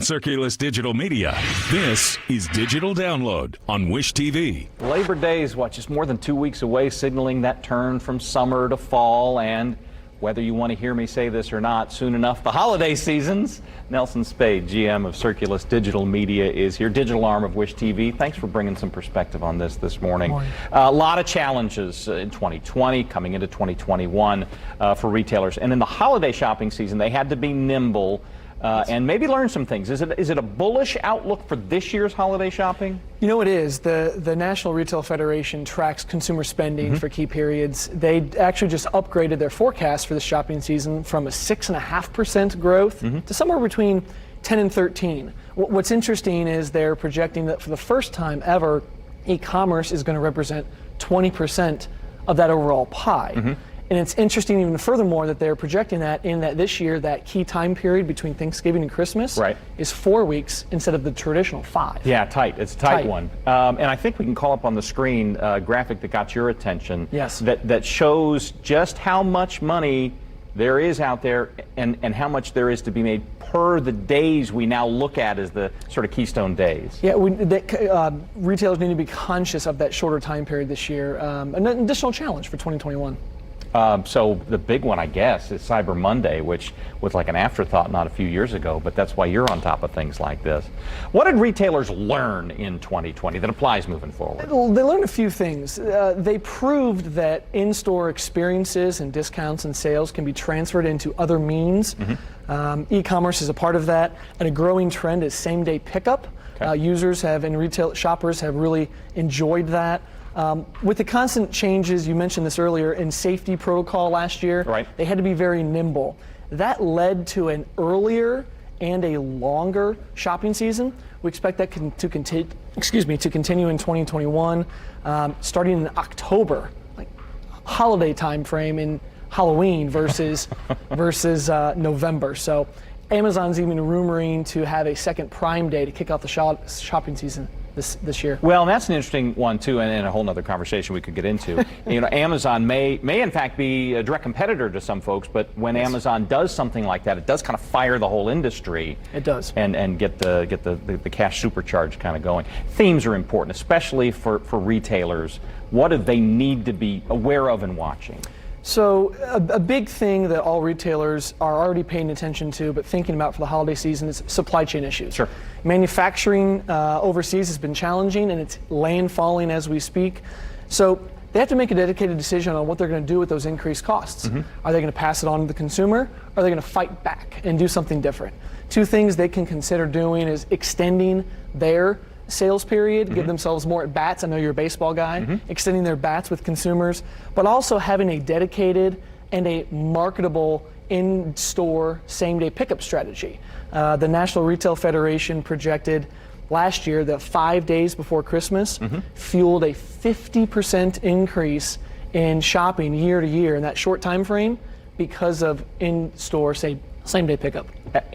Circulus Digital Media. This is Digital Download on Wish TV. Labor Day is just more than 2 weeks away, signaling that turn from summer to fall, and whether you want to hear me say this or not, soon enough, the holiday seasons. Nelson Spade, GM of Circulus Digital Media, is here, digital arm of Wish TV. Thanks for bringing some perspective on this morning. A lot of challenges in 2020, coming into 2021 for retailers. And in the holiday shopping season, they had to be nimble and maybe learn some things. Is it a bullish outlook for this year's holiday shopping? You know, it is. The National Retail Federation tracks consumer spending for key periods. They actually just upgraded their forecast for the shopping season from a 6.5% growth to somewhere between 10 and 13. What's interesting is they're projecting that for the first time ever, e-commerce is going to represent 20% of that overall pie. And it's interesting even furthermore that they're projecting that this year, that key time period between Thanksgiving and Christmas is 4 weeks instead of the traditional 5. Yeah, tight. It's a tight one. And I think we can call up on the screen a graphic that got your attention. Yes. That shows just how much money there is out there and how much there is to be made per the days we now look at as the sort of keystone days. Yeah, retailers need to be conscious of that shorter time period this year. An additional challenge for 2021. So the big one, I guess, is Cyber Monday, which was like an afterthought not a few years ago, but that's why you're on top of things like this. What did retailers learn in 2020 that applies moving forward? They learned a few things. They proved that in-store experiences and discounts and sales can be transferred into other means. E-commerce is a part of that, and a growing trend is same-day pickup. Users have, and retail shoppers have really enjoyed that. With the constant changes, you mentioned this earlier, in safety protocol last year, they had to be very nimble. That led to an earlier and a longer shopping season. We expect that to continue in 2021, starting in October, like holiday time frame in Halloween versus November. So Amazon's even rumoring to have a second Prime Day to kick off the shopping season this year. Well, and that's an interesting one too, and a whole other conversation we could get into. You know, Amazon may in fact be a direct competitor to some folks, but when Amazon does something like that, it does kind of fire the whole industry. It does. And get the cash supercharge kind of going. Themes are important, especially for retailers. What do they need to be aware of and watching? So a big thing that all retailers are already paying attention to but thinking about for the holiday season is supply chain issues. Sure. Manufacturing overseas has been challenging and it's landfalling as we speak. So they have to make a dedicated decision on what they're going to do with those increased costs. Are they going to pass it on to the consumer? Or are they going to fight back and do something different? Two things they can consider doing is extending their sales period, give themselves more at bats. I know you're a baseball guy, extending their bats with consumers, but also having a dedicated and a marketable in-store same-day pickup strategy. The National Retail Federation projected last year that 5 days before Christmas fueled a 50% increase in shopping year to year in that short time frame because of in-store same-day pickup.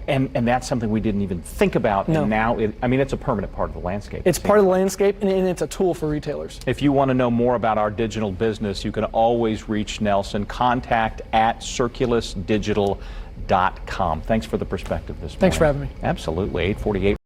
And that's something we didn't even think about, and now it's a permanent part of the landscape. It's part of the landscape, and it's a tool for retailers. If you want to know more about our digital business, you can always reach Nelson. Contact at circulusdigital.com. Thanks for the perspective this morning. Thanks for having me. Absolutely. 8:48.